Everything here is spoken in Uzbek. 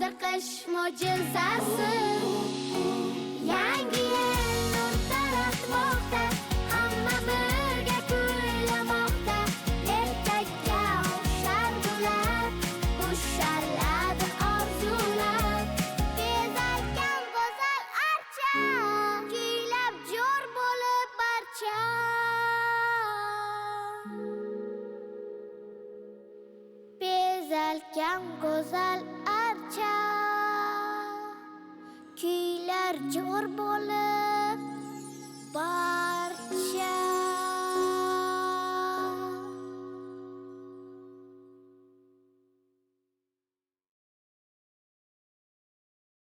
Kuzda qish mo'jizasi. Yangi yil nur taratmoqda, hamma birga kuylamoqda. Ertakka o'xshar gullar, ushaladi orzular. Bezalgan go'zal archa, kuylab jo'r bo'lib barcha. Bezalgan go'zal archa, kuylar jo'r bo'lib